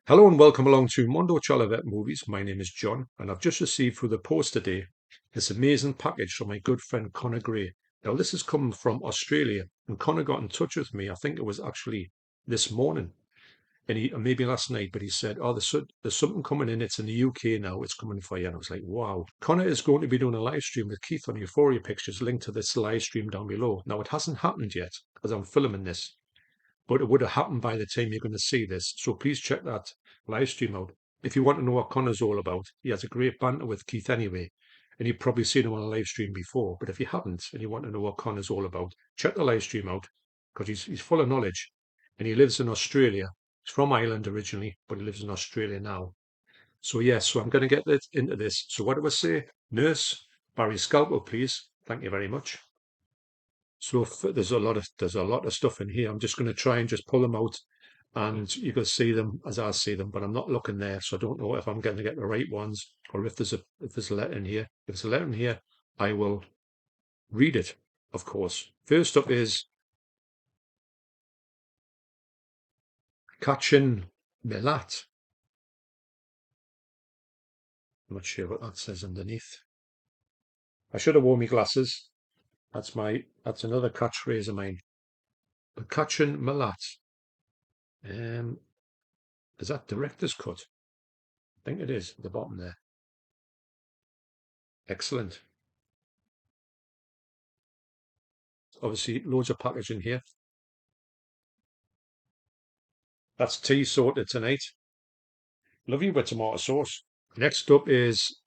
Hello and welcome along to Mondo Chelloveck Movies. My name is John and I've just received through the post today this amazing package from my good friend Conor Gray. Now this has come from Australia and Conor got in touch with me. I think it was actually this morning and or maybe last night, but he said, oh, there's something coming in. It's in the UK now. It's coming for you. And I was like, wow. Conor is going to be doing a live stream with Keith on Euphoria Pictures. Link to this live stream down below. Now it hasn't happened yet as I'm filming this, but it would have happened by the time you're going to see this. So please check that live stream out. If you want to know what Connor's all about, he has a great banter with Keith anyway, and you've probably seen him on a live stream before. But if you haven't and you want to know what Connor's all about, check the live stream out because he's full of knowledge and he lives in Australia. He's from Ireland originally, but he lives in Australia now. So yes, so I'm going to get into this. So what do I say? Nurse, Barry Scalpel, please. Thank you very much. So there's a lot of stuff in here. I'm just going to try and just pull them out, and you can see them as I see them. But I'm not looking there, so I don't know if I'm going to get the right ones or if there's a letter in here. If there's a letter in here, I will read it, of course. First up is Kachin Milat. I'm not sure what that says underneath. I should have worn my glasses. That's another catchphrase of mine. But Kachin Milat. Um, is that director's cut? I think it is at the bottom there. Excellent. Obviously, loads of packaging here. That's tea sorted tonight. Lovely with tomato sauce. Next up is,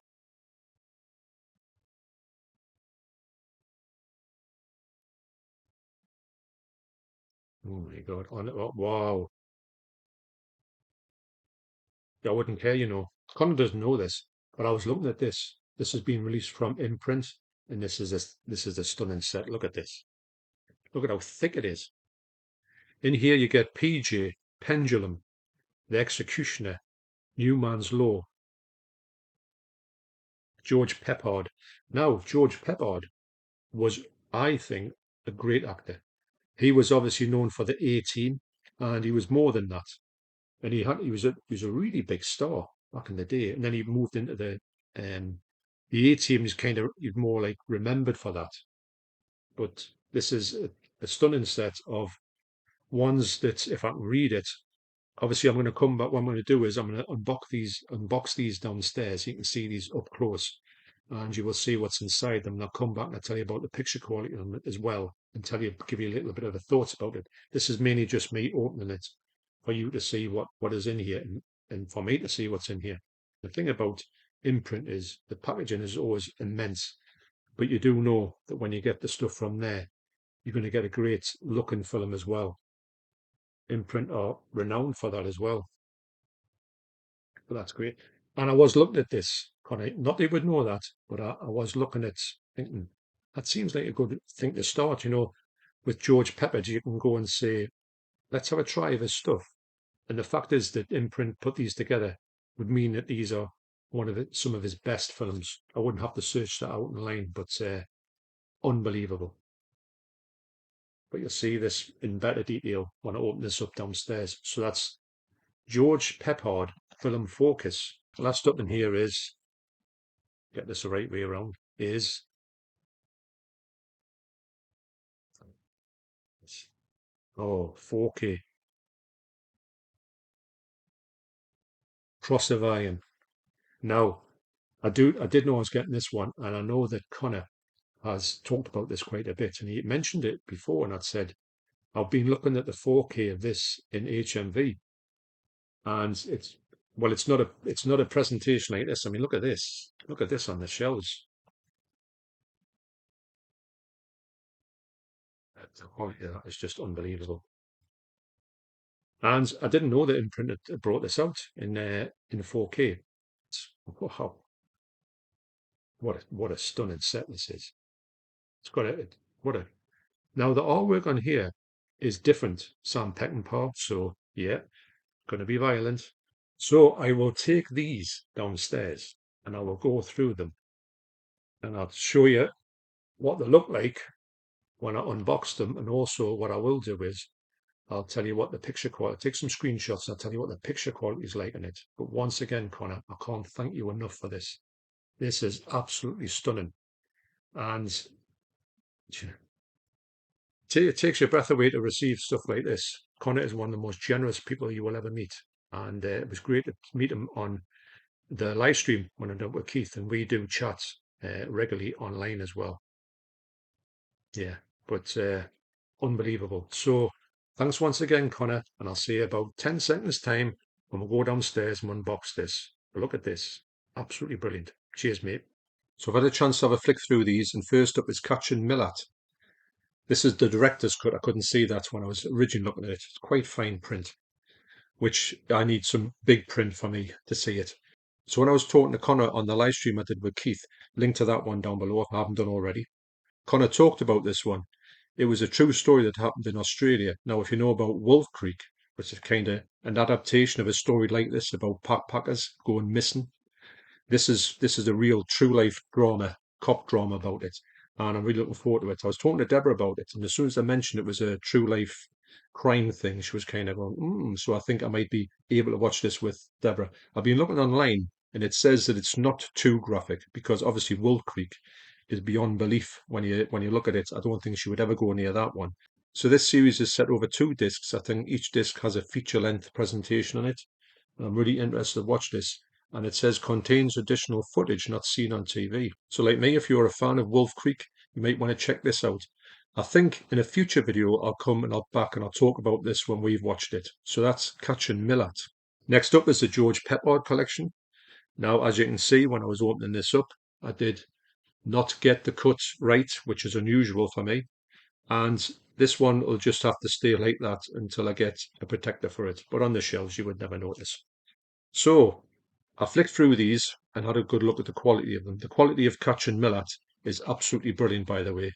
oh my God, wow. I wouldn't care, you know. Connor doesn't know this, but I was looking at this. This has been released from Imprint, and this is a stunning set. Look at this. Look at how thick it is. In here you get PJ, Pendulum, The Executioner, Newman's Law, George Peppard. Now, George Peppard was, I think, a great actor. He was obviously known for the A-Team, and he was more than that. And he was a really big star back in the day. And then he moved into the A-Team is kind of he's more like remembered for that. But this is a stunning set of ones that if I can read it, obviously I'm going to come back. What I'm going to do is I'm going to unbox these downstairs. So you can see these up close, and you will see what's inside them. And I'll come back and I'll tell you about the picture quality of them as well, and give you a little bit of a thoughts about it. This is mainly just me opening it for you to see what is in here, and for me to see what's in here. The thing about Imprint is the packaging is always immense, but you do know that when you get the stuff from there, you're going to get a great looking film as well. Imprint are renowned for that as well. But that's great. And I was looking at this, Connie. Not that you would know that, but I was looking at thinking that seems like a good thing to start. You know, with George Peppard, you can go and say, let's have a try of his stuff. And the fact is that Imprint put these together would mean that these are some of his best films. I wouldn't have to search that out online, but unbelievable. But you'll see this in better detail when I open this up downstairs. So that's George Peppard Film Focus. Last up in here is, get this the right way around, is oh 4K Cross of Iron. Now I did know I was getting this one, and I know that Connor has talked about this quite a bit, and he mentioned it before, and I'd said I've been looking at the 4K of this in HMV, and it's not a presentation like this. I mean, look at this on the shelves. The quality of that is just unbelievable. And I didn't know that Imprint had brought this out in 4K. Wow, what a stunning set this is. It's got a what a now the artwork on here is different. Sam Peckinpah, so yeah, gonna be violent. So I will take these downstairs and I will go through them and I'll show you what they look like when I unbox them, and also what I will do is I'll tell you what the picture quality, take some screenshots, I'll tell you what the picture quality is like in it. But once again, Connor, I can't thank you enough for this. This is absolutely stunning. And it takes your breath away to receive stuff like this. Connor is one of the most generous people you will ever meet. And it was great to meet him on the live stream when I'm done with Keith, and we do chat regularly online as well. Yeah, but unbelievable. So thanks once again, Connor, and I'll see you about 10 seconds time when we go downstairs and unbox this. But look at this. Absolutely brilliant. Cheers, mate. So I've had a chance to have a flick through these, and first up is Milat. This is the director's cut. I couldn't see that when I was originally looking at it. It's quite fine print, which I need some big print for me to see it. So when I was talking to Connor on the live stream I did with Keith, link to that one down below if I haven't done already. Connor talked about this one. It was a true story that happened in Australia. Now, if you know about Wolf Creek, which is kind of an adaptation of a story like this about backpackers going missing, this is a real true life drama, cop drama about it, and I'm really looking forward to it. I was talking to Deborah about it, and as soon as I mentioned it was a true life crime thing, she was kind of going, so I think I might be able to watch this with Deborah. I've been looking online, and it says that it's not too graphic because obviously Wolf Creek is beyond belief when you look at it. I don't think she would ever go near that one. So this series is set over 2 discs. I think each disc has a feature-length presentation on it. I'm really interested to watch this. And it says contains additional footage not seen on TV. So like me, if you're a fan of Wolf Creek, you might want to check this out. I think in a future video, I'll come and I'll back and I'll talk about this when we've watched it. So that's Catching Milat. Next up is the George Peppard collection. Now, as you can see, when I was opening this up, I did not get the cut right, which is unusual for me. And this one will just have to stay like that until I get a protector for it. But on the shelves, you would never notice. So I flicked through these and had a good look at the quality of them. The quality of Catching Milat is absolutely brilliant, by the way.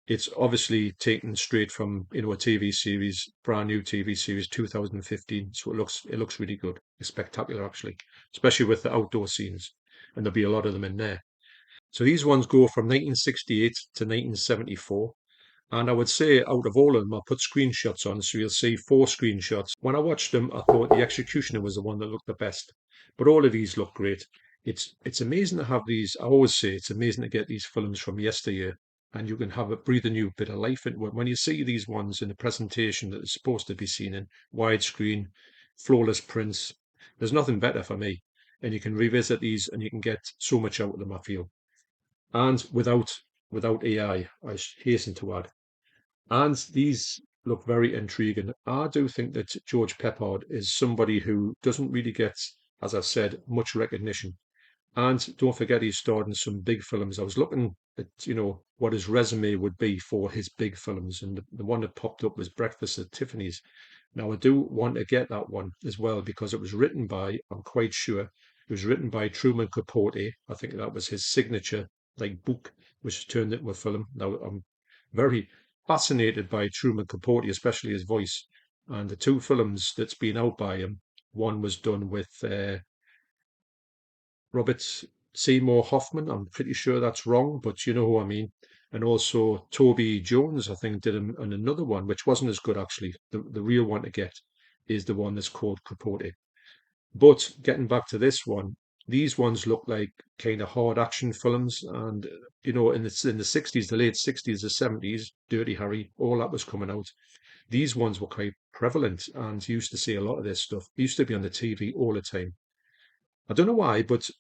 It's obviously taken straight from a TV series, brand new TV series, 2015. So it looks really good. It's spectacular actually, especially with the outdoor scenes, and there'll be a lot of them in there. So these ones go from 1968 to 1974. And I would say out of all of them, I'll put screenshots on, so you'll see 4 screenshots. When I watched them, I thought the Executioner was the one that looked the best. But all of these look great. It's amazing to have these. I always say it's amazing to get these films from yesteryear, and you can have a breathe a new bit of life into it. When you see these ones in the presentation that is supposed to be seen in widescreen, flawless prints, there's nothing better for me. And you can revisit these, and you can get so much out of them, I feel. And without AI, I hasten to add. And these look very intriguing. I do think that George Peppard is somebody who doesn't really get, as I've said, much recognition. And don't forget, he's starred in some big films. I was looking at, what his resume would be for his big films, and the one that popped up was Breakfast at Tiffany's. Now, I do want to get that one as well because it was written by, I'm quite sure, it was written by Truman Capote. I think that was his signature, like book, which turned into a film. Now, I'm very fascinated by Truman Capote, especially his voice. And the 2 films that's been out by him, one was done with Robert Seymour Hoffman. I'm pretty sure that's wrong, but you know who I mean. And also Toby Jones, I think, did him and another one, which wasn't as good actually. The real one to get is the one that's called Capote. But getting back to this one, these ones look like kind of hard action films, and in the 60s, the late 60s, the 70s, Dirty Harry, all that was coming out. These ones were quite prevalent, and you used to see a lot of this stuff. It used to be on the TV all the time. I don't know why, but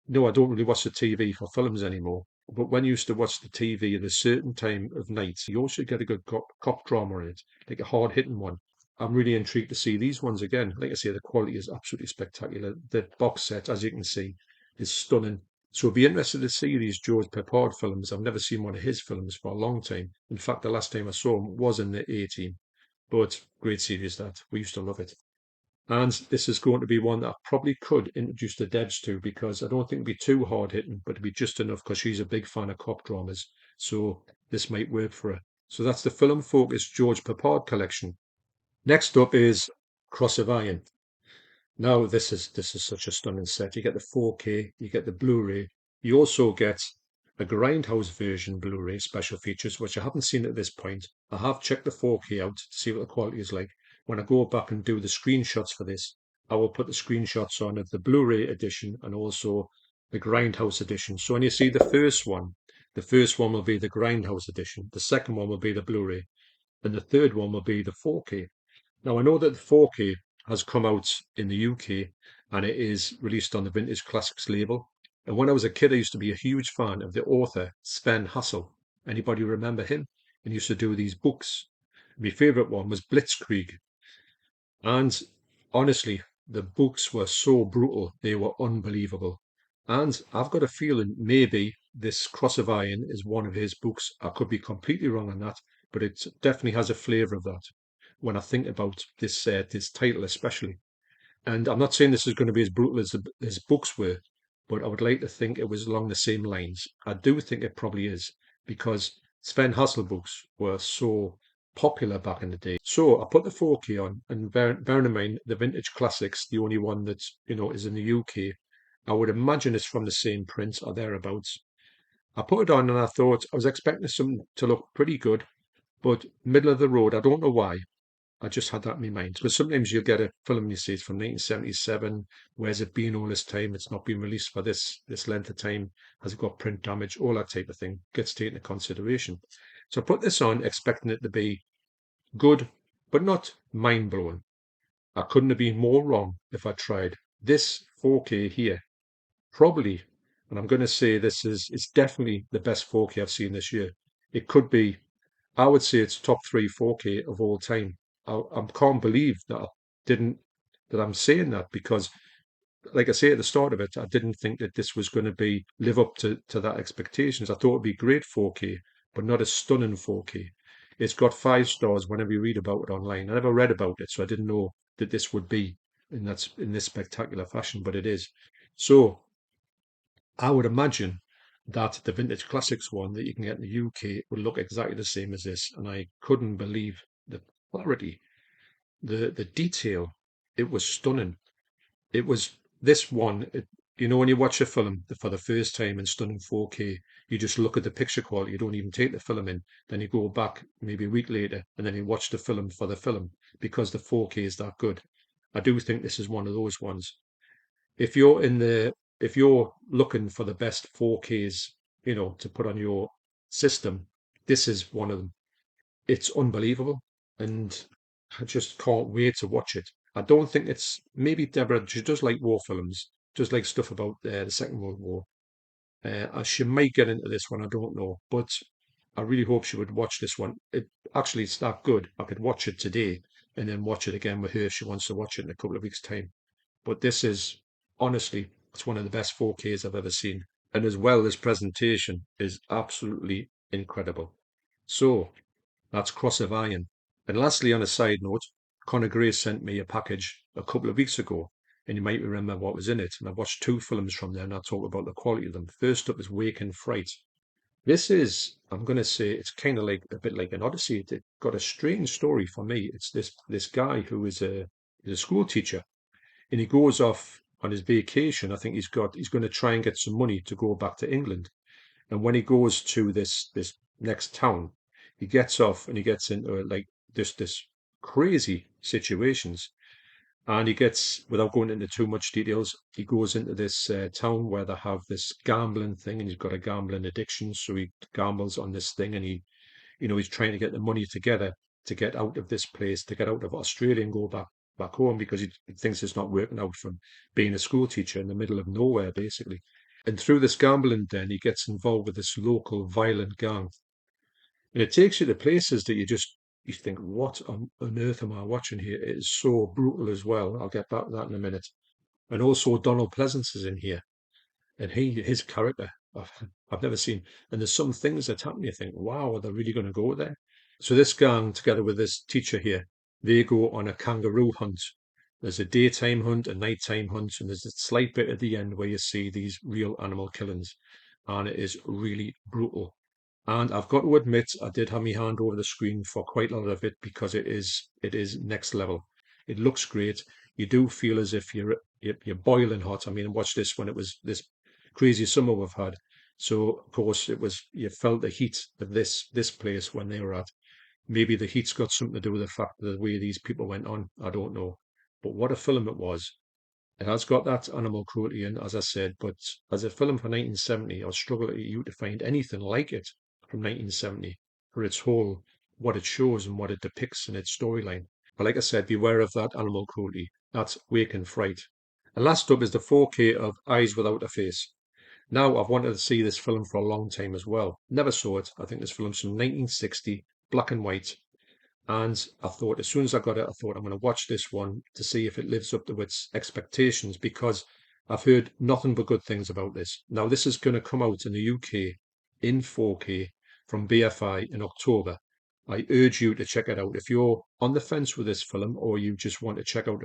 no, I don't really watch the TV for films anymore. But when you used to watch the TV at a certain time of night, you also get a good cop drama in it, like a hard hitting one. I'm really intrigued to see these ones again. Like I say, the quality is absolutely spectacular. The box set, as you can see, is stunning. So I'd be interested to see these George Peppard films. I've never seen one of his films for a long time. In fact, the last time I saw him was in the A-Team. But great series that. We used to love it. And this is going to be one that I probably could introduce the Debs to because I don't think it'd be too hard hitting, but it'd be just enough because she's a big fan of cop dramas. So this might work for her. So that's the Film Focus George Peppard collection. Next up is Cross of Iron. Now this is such a stunning set. You get the 4K, you get the Blu-ray, you also get a Grindhouse version Blu-ray special features, which I haven't seen at this point. I have checked the 4K out to see what the quality is like, when I go back and do the screenshots for this, I will put the screenshots on of the Blu-ray edition and also the Grindhouse edition. So when you see the first one will be the Grindhouse edition, the second one will be the Blu-ray, and the third one will be the 4K. Now I know that the 4K has come out in the UK and it is released on the Vintage Classics label. And when I was a kid, I used to be a huge fan of the author Sven Hassel. Anybody remember him? And he used to do these books. My favourite one was Blitzkrieg. And honestly, the books were so brutal, they were unbelievable. And I've got a feeling maybe this Cross of Iron is one of his books. I could be completely wrong on that, but it definitely has a flavour of that when I think about this title especially. And I'm not saying this is going to be as brutal as his books were, but I would like to think it was along the same lines. I do think it probably is because Sven Hassel books were so popular back in the day. So I put the 4K on, and bearing in mind the Vintage Classics, the only one that is in the UK, I would imagine it's from the same print or thereabouts. I put it on and I thought I was expecting something to look pretty good, but middle of the road. I don't know why. I just had that in my mind. Because sometimes you'll get a film you see it's from 1977. Where's it been all this time? It's not been released for this length of time. Has it got print damage? All that type of thing gets taken into consideration. So I put this on expecting it to be good, but not mind blowing. I couldn't have been more wrong if I tried. This 4K here, probably, and I'm going to say this is it's definitely the best 4K I've seen this year. It could be, I would say it's top three 4K of all time. I can't believe that I'm saying that because, like I say at the start of it, I didn't think that this was going to be live up to that expectations. I thought it'd be great 4K, but not a stunning 4K. It's got 5 stars whenever you read about it online. I never read about it, so I didn't know that this would be in this spectacular fashion, but it is. So I would imagine that the Vintage Classics one that you can get in the UK would look exactly the same as this, and I couldn't believe the clarity, the detail. It was stunning. It was this one. When you watch a film for the first time in stunning 4K, you just look at the picture quality. You don't even take the film in. Then you go back maybe a week later, and then you watch the film for the film because the 4K is that good. I do think this is one of those ones. If you're in the if you're looking for the best 4Ks, to put on your system, this is one of them. It's unbelievable, and I just can't wait to watch it. I don't think it's maybe Deborah. She does like war films, does like stuff about the Second World War. She might get into this one. I don't know, but I really hope she would watch this one. It's that good. I could watch it today and then watch it again with her if she wants to watch it in a couple of weeks' time. But this is honestly, it's one of the best 4Ks I've ever seen. And as well, this presentation is absolutely incredible. So that's Cross of Iron. And lastly, on a side note, Conor Gray sent me a package a couple of weeks ago, and you might remember what was in it. And I've watched 2 films from there, and I'll talk about the quality of them. First up is Wake and Fright. This is, I'm going to say, it's kind of like a bit like an Odyssey. It got a strange story for me. It's this guy who is a school teacher, and he goes off on his vacation. I think he's going to try and get some money to go back to England. And when he goes to this next town, he gets off and he gets into like this crazy situations. And he gets, without going into too much details, he goes into this town where they have this gambling thing, and he's got a gambling addiction. So he gambles on this thing, and he's trying to get the money together to get out of this place, to get out of Australia and go back home because he thinks it's not working out from being a school teacher in the middle of nowhere, basically. And through this gambling den, he gets involved with this local violent gang. And it takes you to places that you think, what on earth am I watching here? It is so brutal as well. I'll get back to that in a minute. And also Donald Pleasance is in here. And his character, I've never seen. And there's some things that happen, you think, wow, are they really going to go there? So this gang, together with this teacher here, they go on a kangaroo hunt. There's a daytime hunt, a nighttime hunt, and there's a slight bit at the end where you see these real animal killings. And it is really brutal. And I've got to admit, I did have my hand over the screen for quite a lot of it because it is next level. It looks great. You do feel as if you're boiling hot. I mean, watch this when it was this crazy summer we've had. So of course you felt the heat of this place when they were at. Maybe the heat's got something to do with the fact of the way these people went on. I don't know. But what a film it was. It has got that animal cruelty in, as I said, but as a film for 1970, I struggle to find anything like it from 1970 for its whole, what it shows and what it depicts in its storyline. But like I said, beware of that animal cruelty. That's Wake and Fright. And last up is the 4K of Eyes Without a Face. Now, I've wanted to see this film for a long time as well. Never saw it. I think this film's from 1960, black and white. And I thought, as soon as I got it, I thought I'm going to watch this one to see if it lives up to its expectations because I've heard nothing but good things about this. Now, this is going to come out in the UK in 4K from BFI in October. I urge you to check it out. If you're on the fence with this film or you just want to check out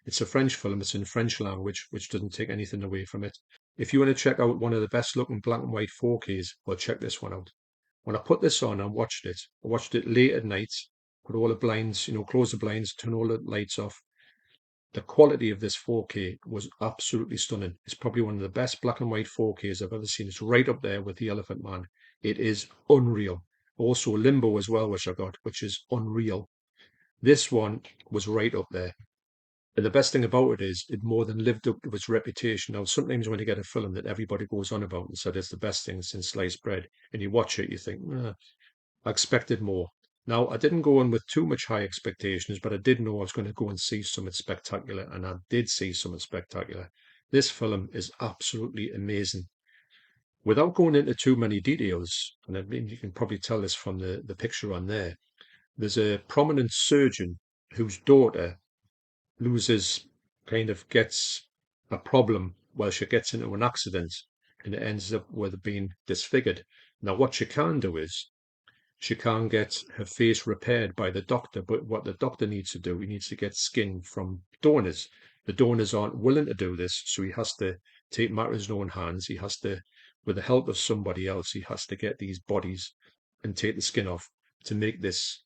it's a French film, it's in French language, which doesn't take anything away from it. If you want to check out one of the best looking black and white 4Ks, well, check this one out. When I put this on and watched it, I watched it late at night, put all the blinds, close the blinds, turn all the lights off. The quality of this 4K was absolutely stunning. It's probably one of the best black and white 4Ks I've ever seen. It's right up there with The Elephant Man. It is unreal. Also Limbo as well, which I got, which is unreal. This one was right up there. And the best thing about it is it more than lived up to its reputation. Now, sometimes when you get a film that everybody goes on about and said it's the best thing since sliced bread, and you watch it, you think, I expected more. Now, I didn't go in with too much high expectations, but I did know I was going to go and see something spectacular, and I did see something spectacular. This film is absolutely amazing. Without going into too many details, and I mean, you can probably tell this from the picture on there, there's a prominent surgeon whose daughter gets a problem. Well, she gets into an accident and it ends up with being disfigured. Now, what she can do is she can't get her face repaired by the doctor, but what the doctor needs to do, he needs to get skin from donors. The donors aren't willing to do this, so he has to take matters in his own hands. He has to, with the help of somebody else, he has to get these bodies and take the skin off to make this,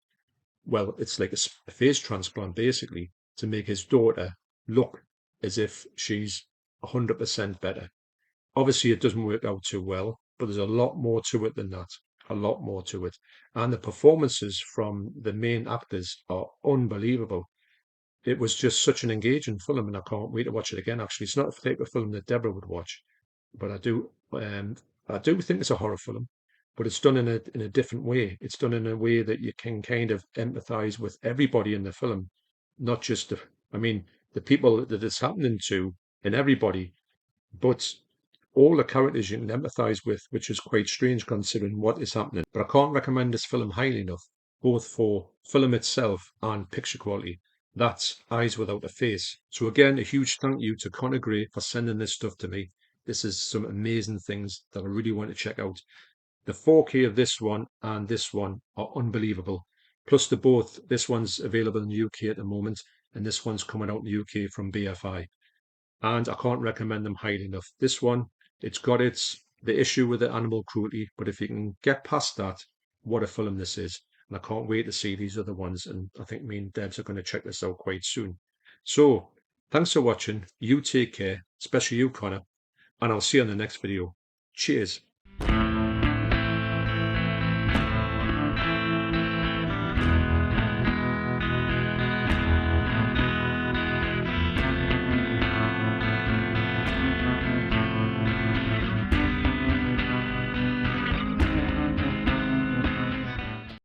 well, it's like a face transplant basically, to make his daughter look as if she's 100% better. Obviously, it doesn't work out too well, but there's a lot more to it than that. A lot more to it. And the performances from the main actors are unbelievable. It was just such an engaging film, and I can't wait to watch it again. Actually, it's not the type of film that Deborah would watch, but I do think it's a horror film, but it's done in a different way. It's done in a way that you can kind of empathize with everybody in the film, not just I mean, the people that it's happening to and everybody, but all the characters you can empathize with, which is quite strange considering what is happening. But I can't recommend this film highly enough, both for film itself and picture quality. That's Eyes Without a Face. So again, a huge thank you to Conor Gray for sending this stuff to me. This is some amazing things that I really want to check out. The 4K of this one and this one are unbelievable. Plus this one's available in the UK at the moment, and this one's coming out in the UK from BFI. And I can't recommend them highly enough. This one, it's got the issue with the animal cruelty, but if you can get past that, what a film this is. And I can't wait to see these other ones. And I think me and Debs are going to check this out quite soon. So thanks for watching. You take care, especially you, Connor, and I'll see you in the next video. Cheers.